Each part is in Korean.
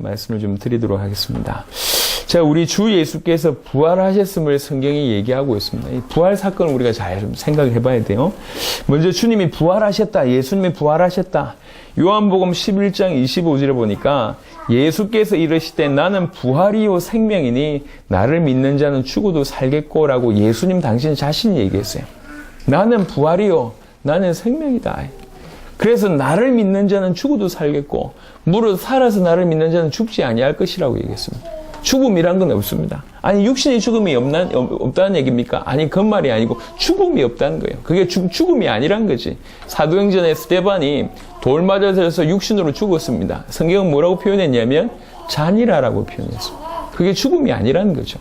말씀을 좀 드리도록 하겠습니다. 자, 우리 주 예수께서 부활하셨음을 성경이 얘기하고 있습니다. 이 부활 사건을 우리가 잘 좀 생각을 해봐야 돼요. 먼저 주님이 부활하셨다. 예수님이 부활하셨다. 요한복음 11장 25절에 보니까 예수께서 이르시되 나는 부활이요 생명이니 나를 믿는 자는 죽어도 살겠고 라고 예수님 당신 자신이 얘기했어요. 나는 부활이요 나는 생명이다. 그래서 나를 믿는 자는 죽어도 살겠고 무릇 살아서 나를 믿는 자는 죽지 아니할 것이라고 얘기했습니다. 죽음이란 건 없습니다. 아니 육신이 죽음이 없다는 얘기입니까? 아니 그 말이 아니고 죽음이 없다는 거예요. 그게 죽음이 아니란 거지. 사도행전에 스데반이 돌 맞아서 육신으로 죽었습니다. 성경은 뭐라고 표현했냐면 잔이라라고 표현했습니다. 그게 죽음이 아니라는 거죠.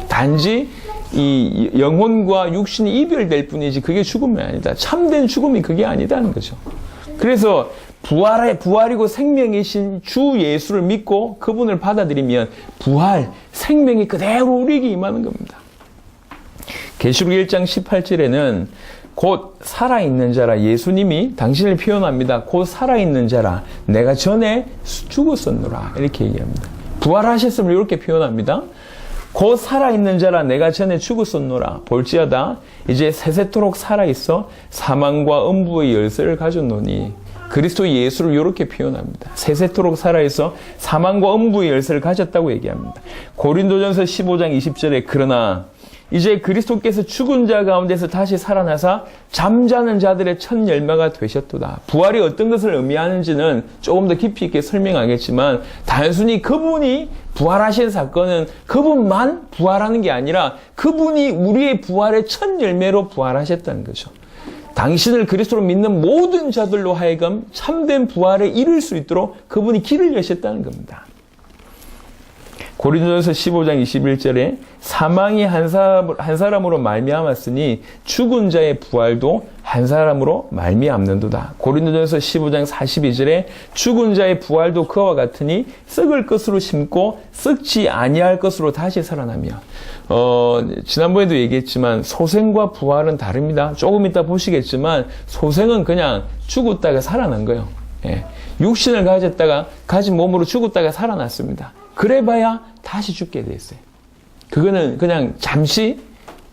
단지 이 영혼과 육신이 이별될 뿐이지 그게 죽음이 아니다. 참된 죽음이 그게 아니다는 거죠. 그래서 부활이고 생명이신 주 예수를 믿고 그분을 받아들이면 부활, 생명이 그대로 우리에게 임하는 겁니다. 계시록 1장 18절에는 곧 살아있는 자라 예수님이 당신을 표현합니다. 곧 살아있는 자라 내가 전에 죽었었노라 이렇게 얘기합니다. 부활하셨음을 이렇게 표현합니다. 곧 살아있는 자라 내가 전에 죽었었노라 볼지어다 이제 세세토록 살아있어 사망과 음부의 열쇠를 가졌노니 그리스도 예수를 이렇게 표현합니다. 세세토록 살아있어 사망과 음부의 열쇠를 가졌다고 얘기합니다. 고린도전서 15장 20절에 그러나 이제 그리스도께서 죽은 자 가운데서 다시 살아나사 잠자는 자들의 첫 열매가 되셨도다. 부활이 어떤 것을 의미하는지는 조금 더 깊이 있게 설명하겠지만 단순히 그분이 부활하신 사건은 그분만 부활하는 게 아니라 그분이 우리의 부활의 첫 열매로 부활하셨다는 거죠. 당신을 그리스도로 믿는 모든 자들로 하여금 참된 부활에 이를 수 있도록 그분이 길을 여셨다는 겁니다. 고린도전서 15장 21절에 사망이 한 사람으로 말미암았으니 죽은 자의 부활도 한 사람으로 말미암는도다. 고린도전서 15장 42절에 죽은 자의 부활도 그와 같으니 썩을 것으로 심고 썩지 아니할 것으로 다시 살아나며 지난번에도 얘기했지만 소생과 부활은 다릅니다. 조금 이따 보시겠지만 소생은 그냥 죽었다가 살아난 거예요. 예. 육신을 가진 몸으로 죽었다가 살아났습니다. 그래봐야 다시 죽게 됐어요. 그거는 그냥 잠시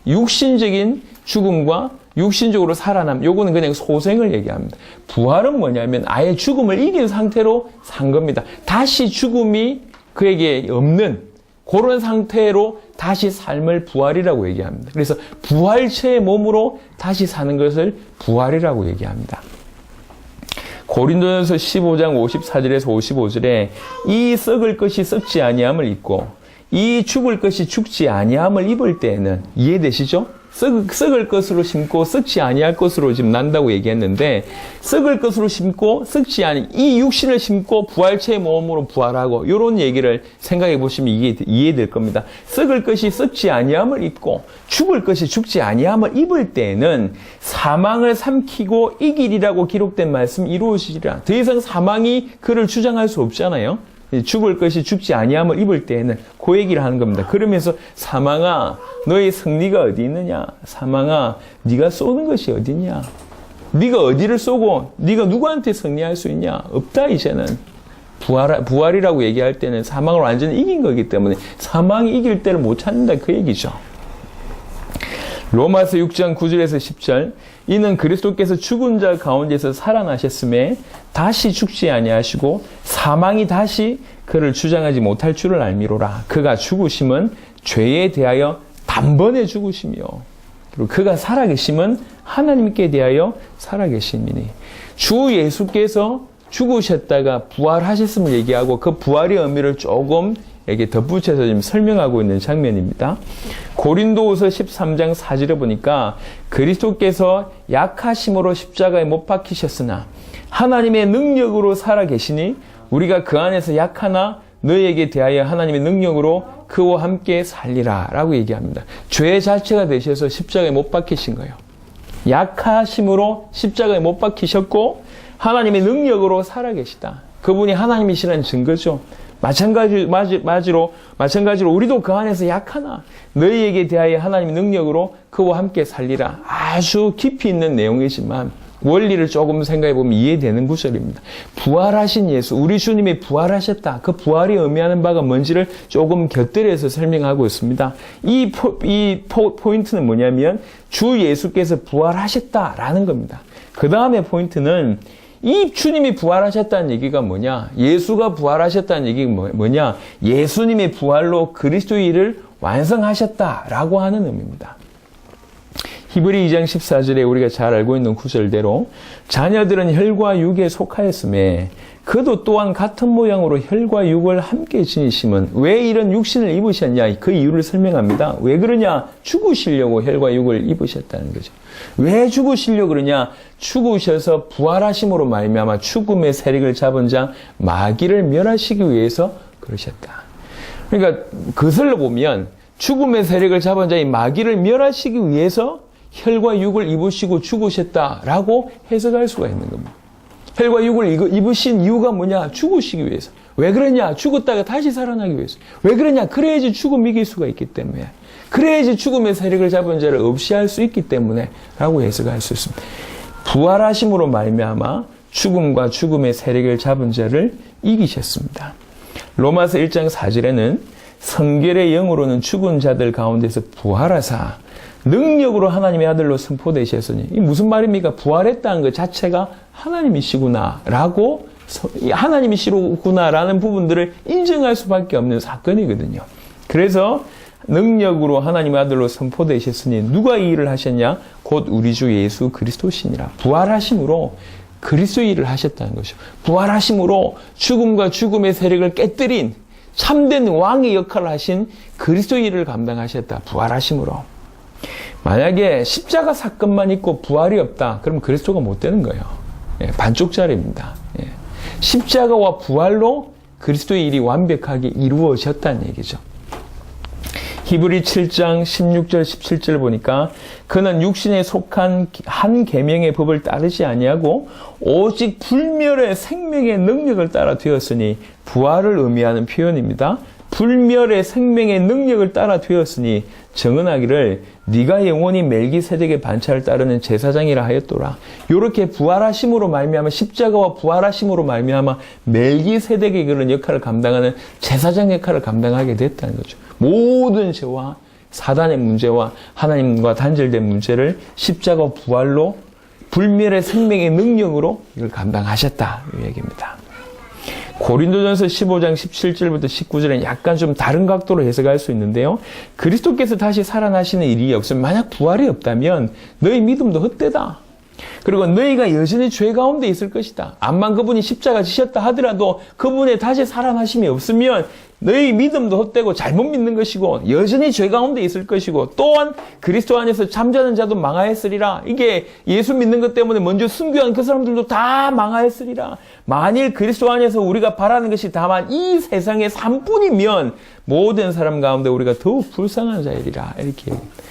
육신적인 죽음과 육신적으로 살아남, 요거는 그냥 소생을 얘기합니다. 부활은 뭐냐면 아예 죽음을 이긴 상태로 산 겁니다. 다시 죽음이 그에게 없는 그런 상태로 다시 삶을 부활이라고 얘기합니다. 그래서 부활체의 몸으로 다시 사는 것을 부활이라고 얘기합니다. 고린도전서 15장 54절에서 55절에 이 썩을 것이 썩지 아니함을 입고 이 죽을 것이 죽지 아니함을 입을 때에는 이해되시죠? 썩을 것으로 심고 썩지 아니할 것으로 지금 난다고 얘기했는데 썩을 것으로 심고 썩지 아니 이 육신을 심고 부활체의 몸으로 부활하고 이런 얘기를 생각해 보시면 이게 이해될 겁니다. 썩을 것이 썩지 아니함을 입고 죽을 것이 죽지 아니함을 입을 때에는 사망을 삼키고 이기리라고 기록된 말씀 이루어지리라. 더 이상 사망이 그를 주장할 수 없잖아요. 죽을 것이 죽지 아니함을 입을 때에는 그 얘기를 하는 겁니다. 그러면서 사망아 너의 승리가 어디 있느냐? 사망아 네가 쏘는 것이 어디 있냐? 네가 어디를 쏘고 네가 누구한테 승리할 수 있냐? 없다 이제는. 부활이라고 얘기할 때는 사망을 완전히 이긴 거기 때문에 사망이 이길 때를 못 찾는다 그 얘기죠. 로마서 6장 9절에서 10절 이는 그리스도께서 죽은 자 가운데서 살아나셨음에 다시 죽지 아니하시고 사망이 다시 그를 주장하지 못할 줄을 알미로라. 그가 죽으심은 죄에 대하여 단번에 죽으시며 그리고 그가 살아계심은 하나님께 대하여 살아계심이니 주 예수께서 죽으셨다가 부활하셨음을 얘기하고 그 부활의 의미를 조금 여기 덧붙여서 지금 설명하고 있는 장면입니다. 고린도후서 13장 4절에 보니까 그리스도께서 약하심으로 십자가에 못 박히셨으나 하나님의 능력으로 살아계시니 우리가 그 안에서 약하나 너희에게 대하여 하나님의 능력으로 그와 함께 살리라 라고 얘기합니다. 죄 자체가 되셔서 십자가에 못 박히신 거예요. 약하심으로 십자가에 못 박히셨고 하나님의 능력으로 살아계시다. 그분이 하나님이시라는 증거죠. 마찬가지로 우리도 그 안에서 약하나 너희에게 대하여 하나님의 능력으로 그와 함께 살리라. 아주 깊이 있는 내용이지만 원리를 조금 생각해 보면 이해되는 구절입니다. 부활하신 예수, 우리 주님이 부활하셨다. 그 부활이 의미하는 바가 뭔지를 조금 곁들여서 설명하고 있습니다. 이 포인트는 뭐냐면 주 예수께서 부활하셨다라는 겁니다. 그 다음에 포인트는 이 주님이 부활하셨다는 얘기가 뭐냐? 예수가 부활하셨다는 얘기가 뭐냐? 예수님의 부활로 그리스도의 일을 완성하셨다라고 하는 의미입니다. 히브리 2장 14절에 우리가 잘 알고 있는 구절대로 자녀들은 혈과 육에 속하였음에 그도 또한 같은 모양으로 혈과 육을 함께 지니심은 왜 이런 육신을 입으셨냐? 그 이유를 설명합니다. 왜 그러냐? 죽으시려고 혈과 육을 입으셨다는 거죠. 왜 죽으시려고 그러냐? 죽으셔서 부활하심으로 말미암아 죽음의 세력을 잡은 자 마귀를 멸하시기 위해서 그러셨다. 그러니까 거슬러 보면 죽음의 세력을 잡은 자의 마귀를 멸하시기 위해서 혈과 육을 입으시고 죽으셨다라고 해석할 수가 있는 겁니다. 혈과 육을 입으신 이유가 뭐냐? 죽으시기 위해서. 왜 그러냐? 죽었다가 다시 살아나기 위해서. 왜 그러냐? 그래야지 죽음 이길 수가 있기 때문에. 그래야지 죽음의 세력을 잡은 자를 없이 할 수 있기 때문에 라고 해석할 수 있습니다. 부활하심으로 말미암아 죽음과 죽음의 세력을 잡은 자를 이기셨습니다. 로마서 1장 4절에는 성결의 영으로는 죽은 자들 가운데서 부활하사 능력으로 하나님의 아들로 선포되셨으니 이 무슨 말입니까? 부활했다는 것 자체가 하나님이시구나라고 하나님이시구나라는 부분들을 인정할 수밖에 없는 사건이거든요. 그래서 능력으로 하나님의 아들로 선포되셨으니 누가 이 일을 하셨냐? 곧 우리 주 예수 그리스도시니라. 부활하심으로 그리스도의 일을 하셨다는 것이죠. 부활하심으로 죽음과 죽음의 세력을 깨뜨린 참된 왕의 역할을 하신 그리스도의 일을 감당하셨다. 부활하심으로. 만약에 십자가 사건만 있고 부활이 없다. 그럼 그리스도가 못 되는 거예요. 반쪽짜리입니다. 십자가와 부활로 그리스도의 일이 완벽하게 이루어졌다는 얘기죠. 히브리 7장 16절 17절 보니까 그는 육신에 속한 한 계명의 법을 따르지 아니하고 오직 불멸의 생명의 능력을 따라 되었으니 부활을 의미하는 표현입니다. 불멸의 생명의 능력을 따라 되었으니 정언하기를 네가 영원히 멜기세덱의 반차를 따르는 제사장이라 하였더라. 이렇게 부활하심으로 말미암아 십자가와 부활하심으로 말미암아 멜기세덱의 그런 역할을 감당하는 제사장 역할을 감당하게 됐다는 거죠. 모든 죄와 사단의 문제와 하나님과 단절된 문제를 십자가 부활로 불멸의 생명의 능력으로 이걸 감당하셨다 이 얘기입니다. 고린도전서 15장 17절부터 19절은 약간 좀 다른 각도로 해석할 수 있는데요. 그리스도께서 다시 살아나시는 일이 없으면 만약 부활이 없다면 너희 믿음도 헛되다. 그리고 너희가 여전히 죄 가운데 있을 것이다. 암만 그분이 십자가 지셨다 하더라도 그분의 다시 살아나심이 없으면 너희 믿음도 헛되고 잘못 믿는 것이고 여전히 죄 가운데 있을 것이고 또한 그리스도 안에서 잠자는 자도 망하였으리라. 이게 예수 믿는 것 때문에 먼저 순교한 그 사람들도 다 망하였으리라. 만일 그리스도 안에서 우리가 바라는 것이 다만 이 세상의 삶뿐이면 모든 사람 가운데 우리가 더욱 불쌍한 자이리라. 이렇게 얘기합니다.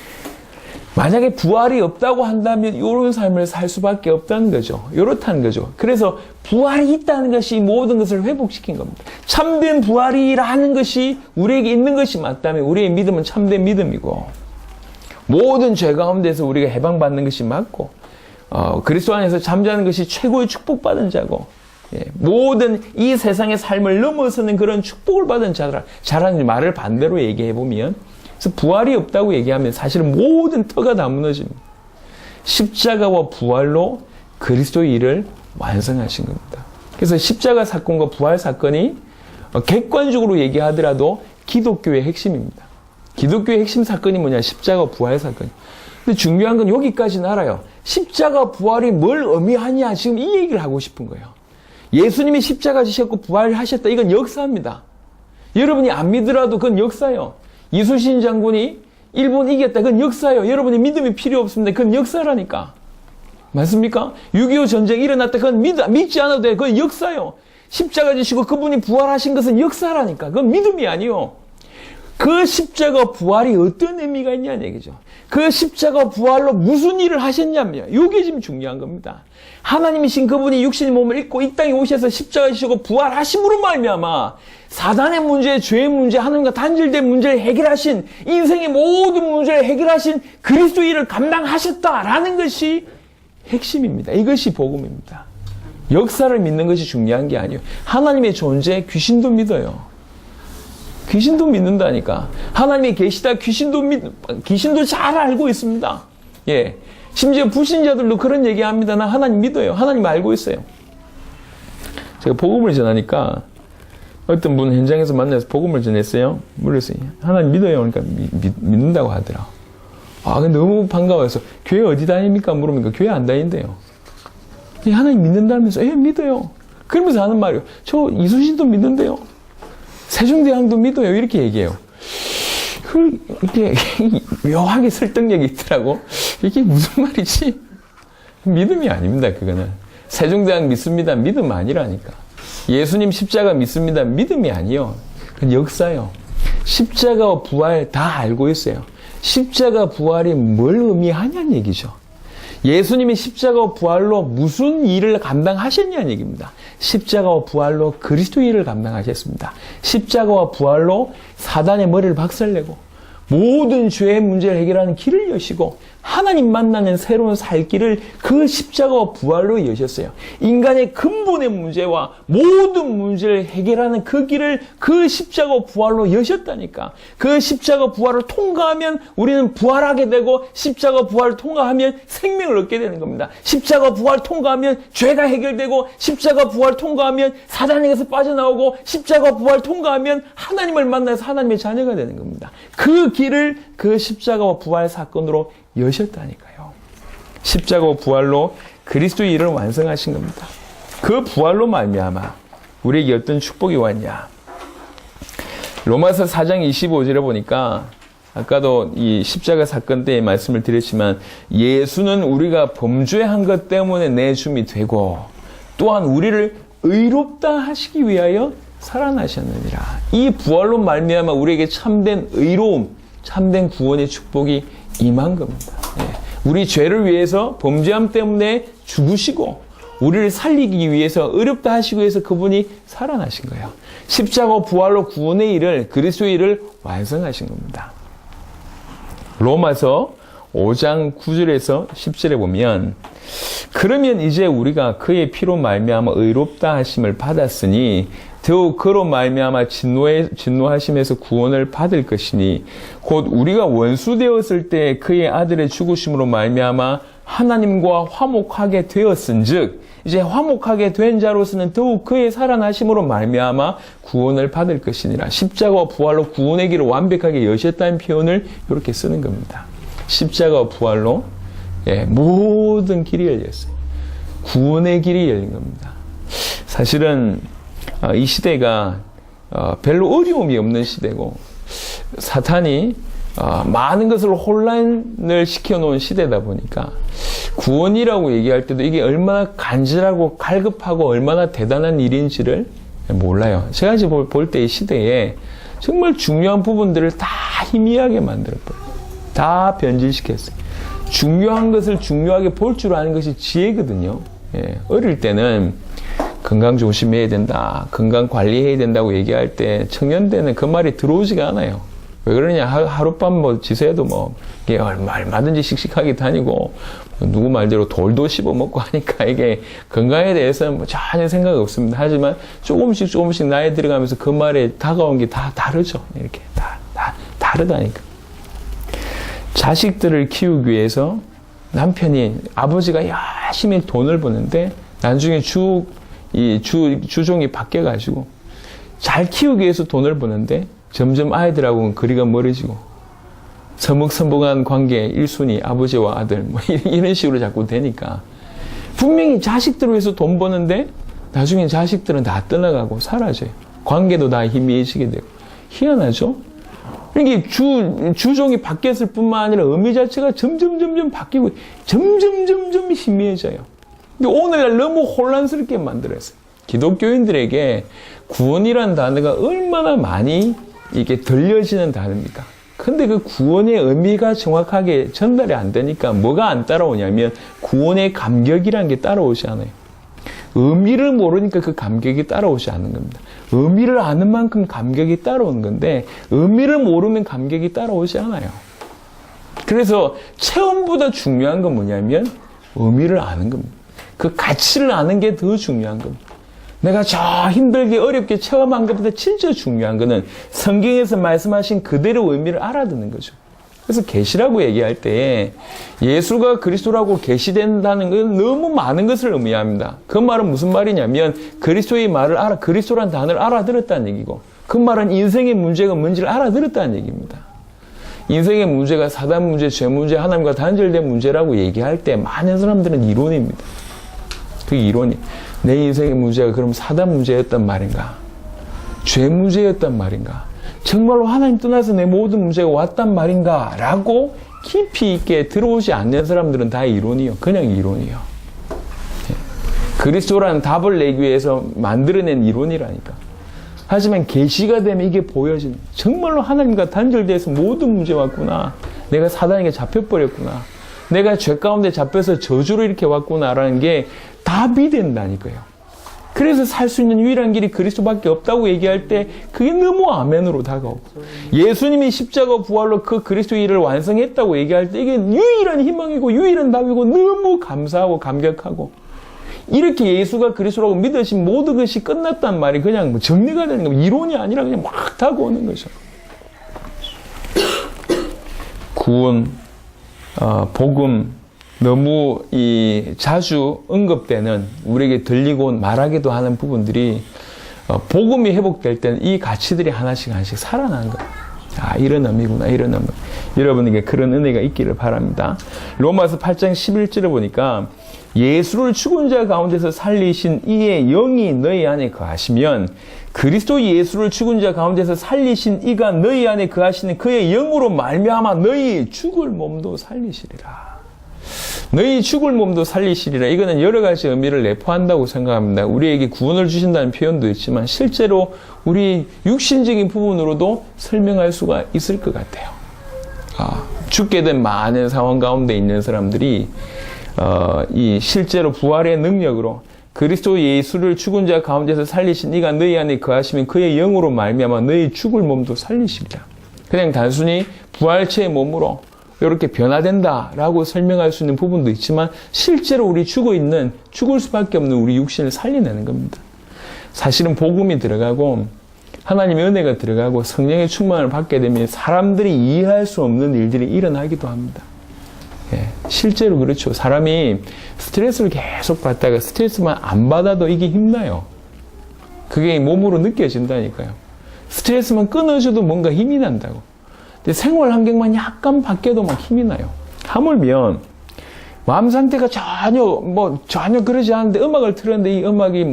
만약에 부활이 없다고 한다면 이런 삶을 살 수밖에 없다는 거죠. 이렇다는 거죠. 그래서 부활이 있다는 것이 모든 것을 회복시킨 겁니다. 참된 부활이라는 것이 우리에게 있는 것이 맞다면 우리의 믿음은 참된 믿음이고 모든 죄 가운데서 우리가 해방받는 것이 맞고 그리스도 안에서 잠자는 것이 최고의 축복받은 자고 모든 이 세상의 삶을 넘어서는 그런 축복을 받은 자라는 말을 반대로 얘기해보면 그래서 부활이 없다고 얘기하면 사실은 모든 터가 다 무너집니다. 십자가와 부활로 그리스도의 일을 완성하신 겁니다. 그래서 십자가 사건과 부활 사건이 객관적으로 얘기하더라도 기독교의 핵심입니다. 기독교의 핵심 사건이 뭐냐? 십자가 부활 사건. 근데 중요한 건 여기까지는 알아요. 십자가 부활이 뭘 의미하냐? 지금 이 얘기를 하고 싶은 거예요. 예수님이 십자가 지셨고 부활하셨다. 이건 역사입니다. 여러분이 안 믿더라도 그건 역사예요. 이순신 장군이 일본 이겼다. 그건 역사예요. 여러분이 믿음이 필요 없습니다. 그건 역사라니까. 맞습니까? 6.25 전쟁이 일어났다. 그건 믿지 않아도 돼. 그건 역사예요. 십자가 지시고 그분이 부활하신 것은 역사라니까. 그건 믿음이 아니요. 그 십자가 부활이 어떤 의미가 있냐는 얘기죠. 그 십자가 부활로 무슨 일을 하셨냐며. 이게 지금 중요한 겁니다. 하나님이신 그분이 육신의 몸을 입고 이 땅에 오셔서 십자가 지시고 부활하심으로 말미암아 사단의 문제, 죄의 문제, 하나님과 단절된 문제를 해결하신 인생의 모든 문제를 해결하신 그리스도의 일을 감당하셨다라는 것이 핵심입니다. 이것이 복음입니다. 역사를 믿는 것이 중요한 게 아니에요. 하나님의 존재, 귀신도 믿어요. 귀신도 믿는다니까. 하나님이 계시다, 귀신도 잘 알고 있습니다. 예. 심지어 불신자들도 그런 얘기 합니다. 나 하나님 믿어요. 하나님 알고 있어요. 제가 복음을 전하니까 어떤 분 현장에서 만나서 복음을 전했어요. 물었어요. 하나님 믿어요. 그러니까 믿는다고 하더라. 근데 너무 반가워서 교회 어디 다닙니까? 물으니까 교회 안 다닌대요. 하나님 믿는다면서, 믿어요. 그러면서 하는 말이에요. 저 이순신도 믿는데요. 세종대왕도 믿어요. 이렇게 얘기해요. 이렇게 묘하게 설득력이 있더라고. 이게 무슨 말이지? 믿음이 아닙니다. 그거는. 세종대왕 믿습니다. 믿음 아니라니까. 예수님 십자가 믿습니다. 믿음이 아니요. 그건 역사요. 십자가와 부활 다 알고 있어요. 십자가 부활이 뭘 의미하냐는 얘기죠. 예수님이 십자가와 부활로 무슨 일을 감당하셨냐는 얘기입니다. 십자가와 부활로 그리스도의 일을 감당하셨습니다. 십자가와 부활로 사단의 머리를 박살내고 모든 죄의 문제를 해결하는 길을 여시고 하나님 만나는 새로운 살 길을 그 십자가와 부활로 여셨어요. 인간의 근본의 문제와 모든 문제를 해결하는 그 길을 그 십자가와 부활로 여셨다니까. 그 십자가 부활을 통과하면 우리는 부활하게 되고 십자가 부활을 통과하면 생명을 얻게 되는 겁니다. 십자가 부활을 통과하면 죄가 해결되고 십자가 부활을 통과하면 사단에게서 빠져나오고 십자가 부활을 통과하면 하나님을 만나서 하나님의 자녀가 되는 겁니다. 그 길을 그 십자가와 부활 사건으로 여셨다니까요. 십자가와 부활로 그리스도의 일을 완성하신 겁니다. 그 부활로 말미암아 우리에게 어떤 축복이 왔냐? 로마서 4장 25절에 보니까 아까도 이 십자가 사건 때의 말씀을 드렸지만 예수는 우리가 범죄한 것 때문에 내줌이 되고 또한 우리를 의롭다 하시기 위하여 살아나셨느니라. 이 부활로 말미암아 우리에게 참된 의로움, 참된 구원의 축복이 임한 겁니다. 우리 죄를 위해서 범죄함 때문에 죽으시고 우리를 살리기 위해서 어렵다 하시기 위해서 그분이 살아나신 거예요. 십자가 부활로 구원의 일을 그리스도의 일을 완성하신 겁니다. 로마서 5장 9절에서 10절에 보면 그러면 이제 우리가 그의 피로 말미암아 의롭다 하심을 받았으니 더욱 그로 말미암아 진노하심에서 구원을 받을 것이니 곧 우리가 원수 되었을 때 그의 아들의 죽으심으로 말미암아 하나님과 화목하게 되었은즉 이제 화목하게 된 자로서는 더욱 그의 살아나심으로 말미암아 구원을 받을 것이니라. 십자가와 부활로 구원의 길을 완벽하게 여셨다는 표현을 이렇게 쓰는 겁니다. 십자가와 부활로 모든 길이 열렸어요. 구원의 길이 열린 겁니다. 사실은 이 시대가 별로 어려움이 없는 시대고 사탄이 많은 것을 혼란을 시켜놓은 시대다 보니까 구원이라고 얘기할 때도 이게 얼마나 간절하고 갈급하고 얼마나 대단한 일인지를 몰라요. 제가 지금 볼 때 이 시대에 정말 중요한 부분들을 다 희미하게 만들어버려요. 다 변질시켰어요. 중요한 것을 중요하게 볼 줄 아는 것이 지혜거든요. 어릴 때는 건강 조심해야 된다, 건강 관리해야 된다고 얘기할 때 청년 때는 그 말이 들어오지가 않아요. 왜 그러냐? 하룻밤 지새도 얼마든지 씩씩하게 다니고 누구 말대로 돌도 씹어 먹고 하니까 이게 건강에 대해서는 전혀 생각이 없습니다. 하지만 조금씩 나이 들어가면서 그 말에 다가온 게 다 다르죠. 이렇게 다 다르다니까. 자식들을 키우기 위해서 남편이 아버지가 열심히 돈을 버는데 나중에 주종이 바뀌어가지고 잘 키우기 위해서 돈을 버는데 점점 아이들하고는 거리가 멀어지고 서먹서먹한 관계 1순위 아버지와 아들 이런 식으로 자꾸 되니까 분명히 자식들을 위해서 돈 버는데 나중에 자식들은 다 떠나가고 사라져요. 관계도 다 희미해지게 되고 희한하죠? 이게 주종이 바뀌었을 뿐만 아니라 의미 자체가 점점 바뀌고 점점 희미해져요. 오늘날 너무 혼란스럽게 만들었어요. 기독교인들에게 구원이라는 단어가 얼마나 많이 이게 들려지는 단어입니까? 근데 그 구원의 의미가 정확하게 전달이 안 되니까 뭐가 안 따라오냐면 구원의 감격이라는 게 따라오지 않아요. 의미를 모르니까 그 감격이 따라오지 않는 겁니다. 의미를 아는 만큼 감격이 따라오는 건데 의미를 모르면 감격이 따라오지 않아요. 그래서 체험보다 중요한 건 뭐냐면 의미를 아는 겁니다. 그 가치를 아는 게 더 중요한 겁니다. 내가 저 힘들게 어렵게 체험한 것보다 진짜 중요한 거는 성경에서 말씀하신 그대로 의미를 알아듣는 거죠. 그래서 계시라고 얘기할 때 예수가 그리스도라고 계시된다는 건 너무 많은 것을 의미합니다. 그 말은 무슨 말이냐면 그리스도의 말을 그리스도란 단어를 알아들었다는 얘기고, 그 말은 인생의 문제가 뭔지를 알아들었다는 얘기입니다. 인생의 문제가 사단 문제, 죄 문제, 하나님과 단절된 문제라고 얘기할 때 많은 사람들은 이론입니다. 그 이론이 내 인생의 문제가 그럼 사단 문제였단 말인가? 죄 문제였단 말인가? 정말로 하나님 떠나서 내 모든 문제가 왔단 말인가? 라고 깊이 있게 들어오지 않는 사람들은 다 이론이요. 그냥 이론이요. 그리스도라는 답을 내기 위해서 만들어낸 이론이라니까. 하지만 계시가 되면 이게 보여지는, 정말로 하나님과 단절돼서 모든 문제 왔구나. 내가 사단에게 잡혀버렸구나. 내가 죄 가운데 잡혀서 저주로 이렇게 왔구나라는 게 답이 된다니까요. 그래서 살 수 있는 유일한 길이 그리스도밖에 없다고 얘기할 때 그게 너무 아멘으로 다가오고, 예수님이 십자가 부활로 그 그리스도의 일을 완성했다고 얘기할 때 이게 유일한 희망이고 유일한 답이고 너무 감사하고 감격하고, 이렇게 예수가 그리스도라고 믿으신 모든 것이 끝났단 말이 그냥 정리가 되는 겁니다. 이론이 아니라 그냥 막 다가오는 거죠. 구원, 복음, 너무 자주 언급되는, 우리에게 들리고 말하기도 하는 부분들이 복음이 회복될 때는 이 가치들이 하나씩 살아나는 거예요. 아, 이런 의미구나, 이런 의미. 여러분에게 그런 은혜가 있기를 바랍니다. 로마서 8장 11절을 보니까 예수를 죽은 자 가운데서 살리신 이의 영이 너희 안에 거하시면 그리스도 예수를 죽은 자 가운데서 살리신 이가 너희 안에 거하시는 그의 영으로 말미암아 너희 죽을 몸도 살리시리라. 너희 죽을 몸도 살리시리라. 이거는 여러 가지 의미를 내포한다고 생각합니다. 우리에게 구원을 주신다는 표현도 있지만 실제로 우리 육신적인 부분으로도 설명할 수가 있을 것 같아요. 죽게 된 많은 상황 가운데 있는 사람들이 이 실제로 부활의 능력으로 그리스도 예수를 죽은 자 가운데서 살리신 이가 너희 안에 거하시면 그의 영으로 말미암아 너희 죽을 몸도 살리시리라. 그냥 단순히 부활체의 몸으로 이렇게 변화된다라고 설명할 수 있는 부분도 있지만 실제로 우리 죽을 수밖에 없는 우리 육신을 살려내는 겁니다. 사실은 복음이 들어가고 하나님의 은혜가 들어가고 성령의 충만을 받게 되면 사람들이 이해할 수 없는 일들이 일어나기도 합니다. 실제로 그렇죠. 사람이 스트레스를 계속 받다가 스트레스만 안 받아도 이게 힘나요. 그게 몸으로 느껴진다니까요. 스트레스만 끊어줘도 뭔가 힘이 난다고. 근데 생활 환경만 약간 바뀌어도 막 힘이 나요. 하물며 마음 상태가 전혀 그러지 않은데 음악을 틀었는데 이 음악이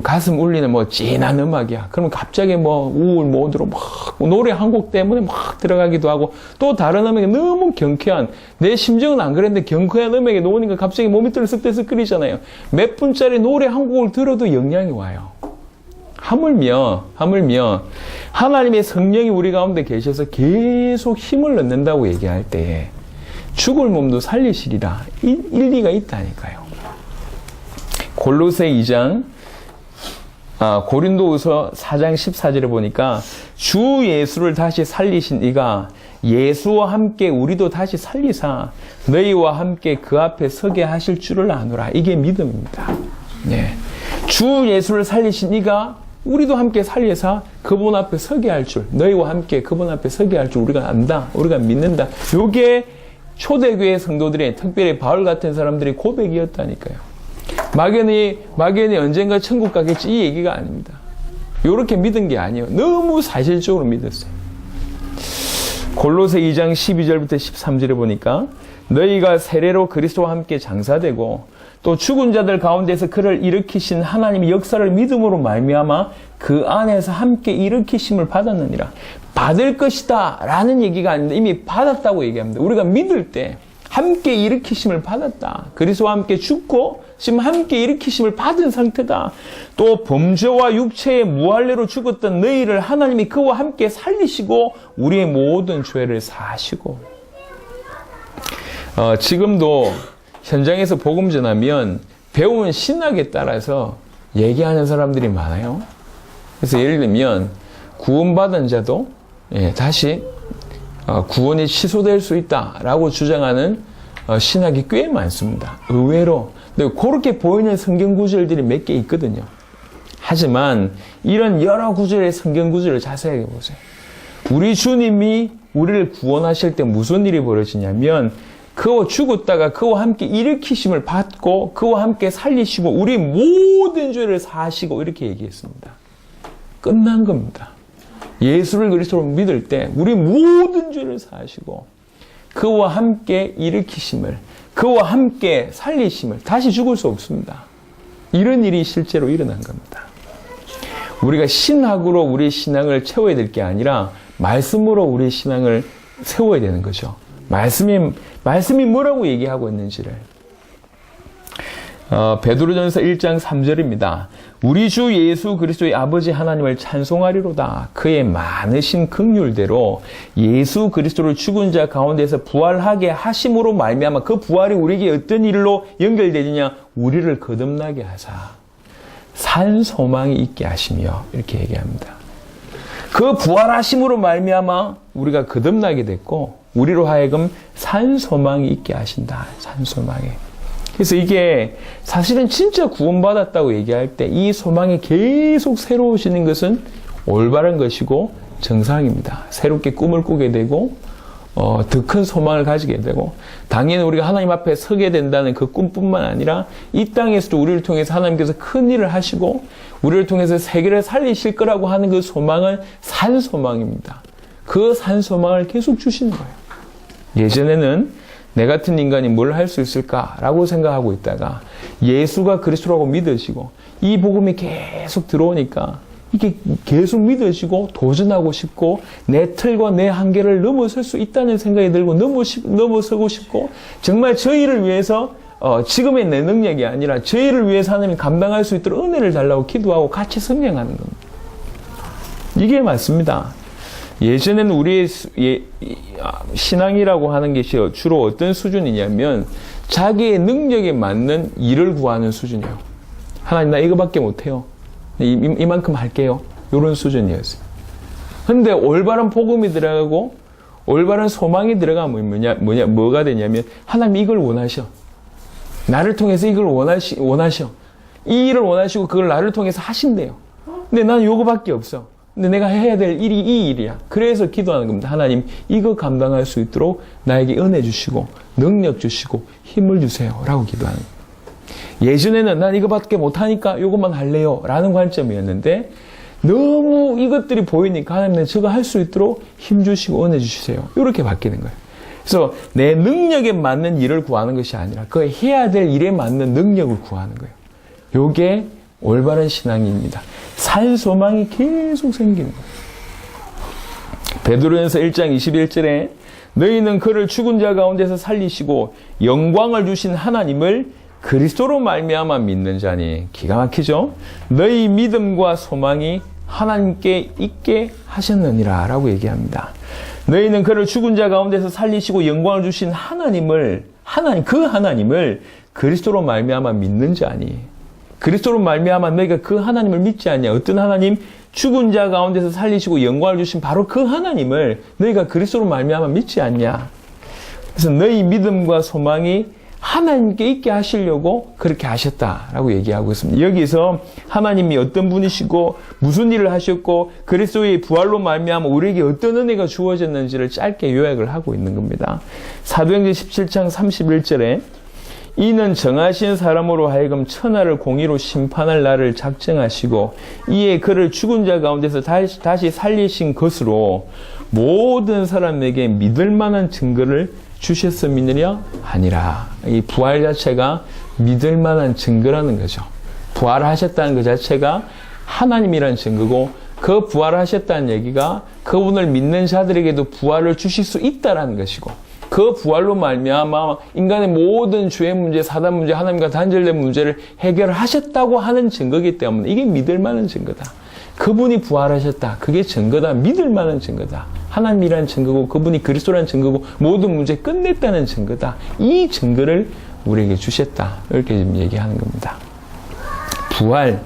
가슴 울리는 진한 음악이야. 그러면 갑자기 우울 모드로 막 노래 한 곡 때문에 막 들어가기도 하고, 또 다른 음악이 너무 경쾌한, 내 심정은 안 그랬는데 경쾌한 음악에 놓으니까 갑자기 몸이 들썩들썩거리잖아요. 몇 분짜리 노래 한 곡을 들어도 영향이 와요. 하물며 하나님의 성령이 우리 가운데 계셔서 계속 힘을 넣는다고 얘기할 때 죽을 몸도 살리시리라. 일리가 있다니까요. 골로새 2장 고린도후서 4장 14절에 보니까 주 예수를 다시 살리신 이가 예수와 함께 우리도 다시 살리사 너희와 함께 그 앞에 서게 하실 줄을 아노라. 이게 믿음입니다. 주 예수를 살리신 이가 우리도 함께 살려서 그분 앞에 서게 할 줄, 너희와 함께 그분 앞에 서게 할 줄 우리가 안다, 우리가 믿는다. 이게 초대교회 성도들의, 특별히 바울 같은 사람들의 고백이었다니까요. 막연히 언젠가 천국 가겠지 이 얘기가 아닙니다. 이렇게 믿은 게 아니에요. 너무 사실적으로 믿었어요. 골로새 2장 12절부터 13절에 보니까 너희가 세례로 그리스도와 함께 장사되고 또 죽은 자들 가운데서 그를 일으키신 하나님의 역사를 믿음으로 말미암아 그 안에서 함께 일으키심을 받았느니라. 받을 것이다 라는 얘기가 아닌데 이미 받았다고 얘기합니다. 우리가 믿을 때 함께 일으키심을 받았다. 그리스도와 함께 죽고 지금 함께 일으키심을 받은 상태다. 또 범죄와 육체의 무할례로 죽었던 너희를 하나님이 그와 함께 살리시고 우리의 모든 죄를 사하시고. 지금도 현장에서 복음 전하면 배운 신학에 따라서 얘기하는 사람들이 많아요. 그래서 예를 들면 구원받은 자도 다시 구원이 취소될 수 있다라고 주장하는 신학이 꽤 많습니다. 의외로. 근데 그렇게 보이는 성경 구절들이 몇 개 있거든요. 하지만 이런 여러 구절의 성경 구절을 자세하게 보세요. 우리 주님이 우리를 구원하실 때 무슨 일이 벌어지냐면 그와 죽었다가 그와 함께 일으키심을 받고 그와 함께 살리시고 우리 모든 죄를 사하시고 이렇게 얘기했습니다. 끝난 겁니다. 예수를 그리스도로 믿을 때 우리 모든 죄를 사하시고 그와 함께 일으키심을 그와 함께 살리심을 다시 죽을 수 없습니다. 이런 일이 실제로 일어난 겁니다. 우리가 신학으로 우리의 신앙을 채워야 될 게 아니라 말씀으로 우리의 신앙을 세워야 되는 거죠. 말씀이 뭐라고 얘기하고 있는지를. 베드로전서 1장 3절입니다. 우리 주 예수 그리스도의 아버지 하나님을 찬송하리로다. 그의 많으신 긍휼대로 예수 그리스도를 죽은 자 가운데서 부활하게 하심으로 말미암아 그 부활이 우리에게 어떤 일로 연결되느냐? 우리를 거듭나게 하사 산 소망이 있게 하시며 이렇게 얘기합니다. 그 부활하심으로 말미암아 우리가 거듭나게 됐고 우리로 하여금 산 소망이 있게 하신다. 산 소망이. 그래서 이게 사실은 진짜 구원받았다고 얘기할 때 이 소망이 계속 새로워지는 것은 올바른 것이고 정상입니다. 새롭게 꿈을 꾸게 되고 더 큰 소망을 가지게 되고 당연히 우리가 하나님 앞에 서게 된다는 그 꿈뿐만 아니라 이 땅에서도 우리를 통해서 하나님께서 큰 일을 하시고 우리를 통해서 세계를 살리실 거라고 하는 그 소망은 산 소망입니다. 그 산 소망을 계속 주시는 거예요. 예전에는 내 같은 인간이 뭘 할 수 있을까라고 생각하고 있다가 예수가 그리스도라고 믿으시고 이 복음이 계속 들어오니까 이게 계속 믿으시고 도전하고 싶고 내 틀과 내 한계를 넘어설 수 있다는 생각이 들고 넘어서고 싶고 정말 저희를 위해서 지금의 내 능력이 아니라 저희를 위해서 하나님이 감당할 수 있도록 은혜를 달라고 기도하고 같이 성령하는 겁니다. 이게 맞습니다. 예전에는 우리의 신앙이라고 하는 것이 주로 어떤 수준이냐면 자기의 능력에 맞는 일을 구하는 수준이에요. 하나님 나 이거밖에 못해요. 이만큼 할게요. 이런 수준이었어요. 근데 올바른 복음이 들어가고 올바른 소망이 들어가면 뭐가 되냐면 하나님 이걸 원하셔. 나를 통해서 이걸 원하셔. 이 일을 원하시고 그걸 나를 통해서 하신대요. 근데 난 이거밖에 없어. 근데 내가 해야 될 일이 이 일이야. 그래서 기도하는 겁니다. 하나님 이거 감당할 수 있도록 나에게 은혜 주시고 능력 주시고 힘을 주세요. 라고 기도하는 거예요. 예전에는 난 이거밖에 못하니까 이것만 할래요. 라는 관점이었는데 너무 이것들이 보이니까 하나님 저거 할 수 있도록 힘 주시고 은혜 주시세요. 이렇게 바뀌는 거예요. 그래서 내 능력에 맞는 일을 구하는 것이 아니라 그 해야 될 일에 맞는 능력을 구하는 거예요. 요게 올바른 신앙입니다. 산 소망이 계속 생기는 거예요. 베드로전서 1장 21절에 너희는 그를 죽은 자 가운데서 살리시고 영광을 주신 하나님을 그리스도로 말미암아 믿는 자니. 기가 막히죠? 너희 믿음과 소망이 하나님께 있게 하셨느니라 라고 얘기합니다. 너희는 그를 죽은 자 가운데서 살리시고 영광을 주신 하나님을 그리스도로 말미암아 믿는 자니. 그리스도로 말미암아 너희가 그 하나님을 믿지 않냐? 어떤 하나님? 죽은 자 가운데서 살리시고 영광을 주신 바로 그 하나님을 너희가 그리스도로 말미암아 믿지 않냐? 그래서 너희 믿음과 소망이 하나님께 있게 하시려고 그렇게 하셨다라고 얘기하고 있습니다. 여기서 하나님이 어떤 분이시고 무슨 일을 하셨고 그리스도의 부활로 말미암아 우리에게 어떤 은혜가 주어졌는지를 짧게 요약을 하고 있는 겁니다. 사도행전 17장 31절에 이는 정하신 사람으로 하여금 천하를 공의로 심판할 날을 작정하시고 이에 그를 죽은 자 가운데서 다시 살리신 것으로 모든 사람에게 믿을 만한 증거를 주셨음이니라 하니라. 이 부활 자체가 믿을 만한 증거라는 거죠. 부활하셨다는 것 자체가 하나님이라는 증거고 그 부활하셨다는 얘기가 그분을 믿는 자들에게도 부활을 주실 수 있다라는 것이고 그 부활로 말미암아 인간의 모든 죄의 문제, 사단 문제, 하나님과 단절된 문제를 해결하셨다고 하는 증거이기 때문에 이게 믿을 만한 증거다. 그분이 부활하셨다. 그게 증거다. 믿을 만한 증거다. 하나님이라는 증거고 그분이 그리스도라는 증거고 모든 문제 끝냈다는 증거다. 이 증거를 우리에게 주셨다. 이렇게 지금 얘기하는 겁니다. 부활.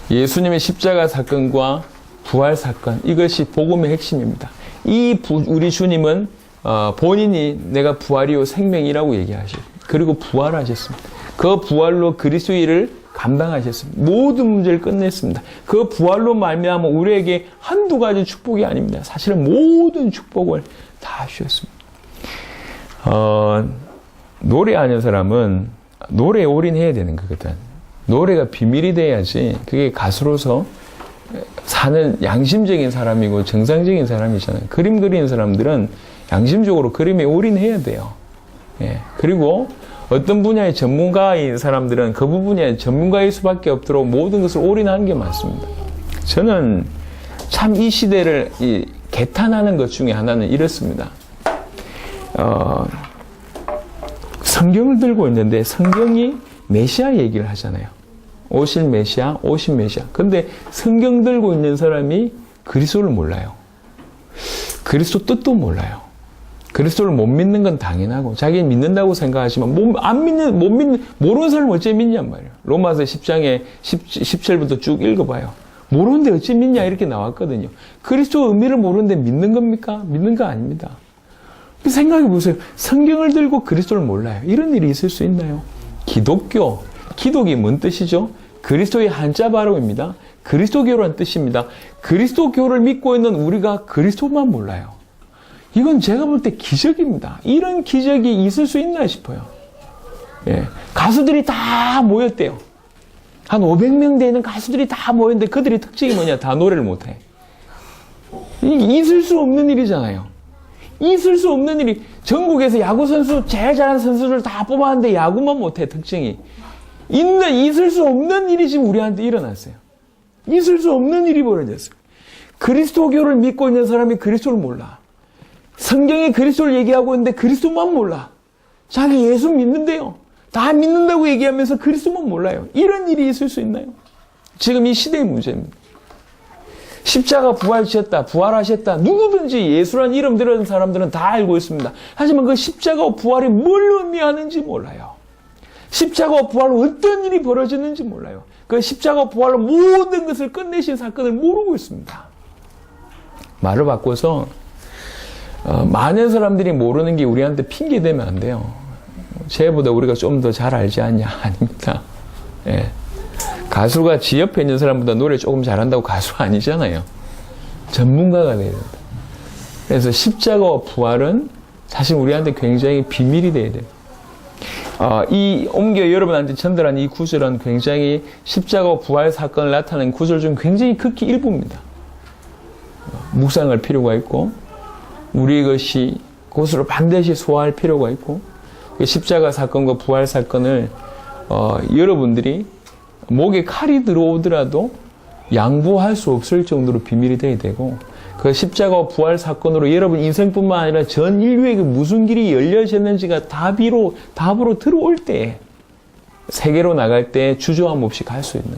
예수님의 십자가 사건과 부활 사건. 이것이 복음의 핵심입니다. 우리 주님은 본인이 내가 부활이요 생명이라고 얘기하시고 그리고 부활하셨습니다. 그 부활로 그리스도의 일을 감당하셨습니다. 모든 문제를 끝냈습니다. 그 부활로 말미암아 우리에게 한두 가지 축복이 아닙니다. 사실은 모든 축복을 다 주셨습니다. 노래하는 사람은 노래에 올인해야 되는 거거든. 노래가 비밀이 돼야지 그게 가수로서 사는 양심적인 사람이고 정상적인 사람이잖아요. 그림 그리는 사람들은 양심적으로 그림에 올인해야 돼요. 예. 그리고 어떤 분야의 전문가인 사람들은 그 부분에 전문가일 수밖에 없도록 모든 것을 올인하는 게 맞습니다. 저는 참 이 시대를 개탄하는 것 중에 하나는 이렇습니다. 성경을 들고 있는데 성경이 메시아 얘기를 하잖아요. 오실 메시아, 오신 메시아. 근데 성경 들고 있는 사람이 그리스도를 몰라요. 그리스도 뜻도 몰라요. 그리스도를 못 믿는 건 당연하고 자기는 믿는다고 생각하지만 모르는 사람은 어째 믿냔 말이에요. 로마서 10장에 17부터 쭉 읽어봐요. 모르는데 어째 믿냐 이렇게 나왔거든요. 그리스도 의미를 모르는데 믿는 겁니까? 믿는 거 아닙니다. 생각해 보세요. 성경을 들고 그리스도를 몰라요. 이런 일이 있을 수 있나요? 기독이 뭔 뜻이죠? 그리스도의 한자 발음입니다. 그리스도교라는 뜻입니다. 그리스도교를 믿고 있는 우리가 그리스도만 몰라요. 이건 제가 볼 때 기적입니다. 이런 기적이 있을 수 있나 싶어요. 예. 가수들이 다 모였대요. 한 500명 되는 가수들이 다 모였는데 그들의 특징이 뭐냐? 다 노래를 못해. 이게 있을 수 없는 일이잖아요. 있을 수 없는 일이. 전국에서 야구선수 제일 잘하는 선수들 다 뽑았는데 야구만 못해. 특징이. 있을 수 없는 일이 지금 우리한테 일어났어요. 있을 수 없는 일이 벌어졌어요. 그리스도교를 믿고 있는 사람이 그리스도를 몰라. 성경에 그리스도를 얘기하고 있는데 그리스도만 몰라. 자기 예수 믿는데요. 다 믿는다고 얘기하면서 그리스도만 몰라요. 이런 일이 있을 수 있나요? 지금 이 시대의 문제입니다. 십자가 부활하셨다. 누구든지 예수란 이름 들은 사람들은 다 알고 있습니다. 하지만 그 십자가와 부활이 뭘 의미하는지 몰라요. 십자가와 부활로 어떤 일이 벌어졌는지 몰라요. 그 십자가와 부활로 모든 것을 끝내신 사건을 모르고 있습니다. 말을 바꿔서 많은 사람들이 모르는 게 우리한테 핑계대면 안 돼요. 쟤보다 우리가 좀 더 잘 알지 않냐? 아닙니다. 예. 가수가 지 옆에 있는 사람보다 노래 조금 잘한다고 가수 아니잖아요. 전문가가 돼야 된다. 그래서 십자가와 부활은 사실 우리한테 굉장히 비밀이 돼야 돼요. 옮겨 여러분한테 전달한 이 구절은 굉장히 십자가와 부활 사건을 나타내는 구절 중 굉장히 극히 일부입니다. 묵상할 필요가 있고 우리 것이 그것으로 반드시 소화할 필요가 있고 십자가 사건과 부활 사건을 여러분들이 목에 칼이 들어오더라도 양보할 수 없을 정도로 비밀이 돼야 되고 그 십자가와 부활 사건으로 여러분 인생뿐만 아니라 전 인류에게 무슨 길이 열려졌는지가 답으로 들어올 때 세계로 나갈 때 주저함 없이 갈 수 있는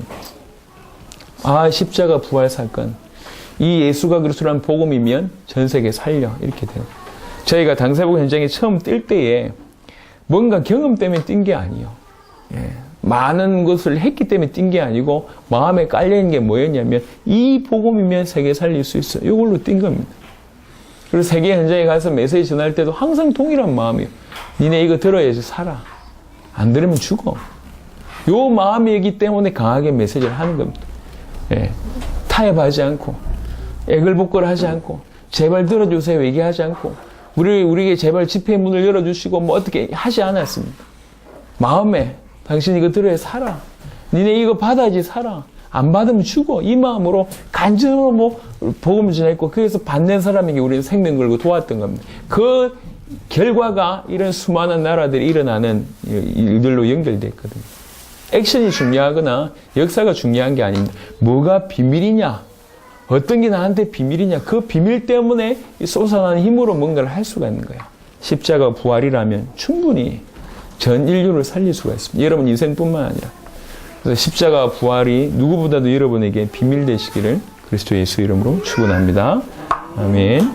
거예요. 십자가 부활 사건 이 예수가 그리스도라는 복음이면 전 세계 살려 이렇게 돼요. 저희가 당사복 현장에 처음 뛸 때에 뭔가 경험 때문에 뛴 게 아니에요. 예. 많은 것을 했기 때문에 뛴 게 아니고 마음에 깔려있는 게 뭐였냐면 이 복음이면 세계 살릴 수 있어. 이걸로 뛴 겁니다. 그리고 세계 현장에 가서 메시지 전할 때도 항상 동일한 마음이에요. 니네 이거 들어야지 살아. 안 들으면 죽어. 요 마음이기 때문에 강하게 메시지를 하는 겁니다. 예. 타협하지 않고 애걸복걸하지 않고 제발 들어주세요 얘기하지 않고 우리에게 제발 집회 문을 열어주시고 뭐 어떻게 하지 않았습니다. 마음에 당신 이거 들어야 살아. 니네 이거 받아야지 살아. 안 받으면 죽어. 이 마음으로 간절로 복음을 전했고 그래서 받는 사람에게 우리는 생명 걸고 도왔던 겁니다. 그 결과가 이런 수많은 나라들이 일어나는 일들로 연결됐거든요. 액션이 중요하거나 역사가 중요한 게 아닙니다. 뭐가 비밀이냐? 어떤 게 나한테 비밀이냐? 그 비밀 때문에 솟아나는 힘으로 뭔가를 할 수가 있는 거예요. 십자가 부활이라면 충분히 전 인류를 살릴 수가 있습니다. 여러분 인생뿐만 아니라. 그래서 십자가 부활이 누구보다도 여러분에게 비밀 되시기를 그리스도 예수 이름으로 축원합니다. 아멘.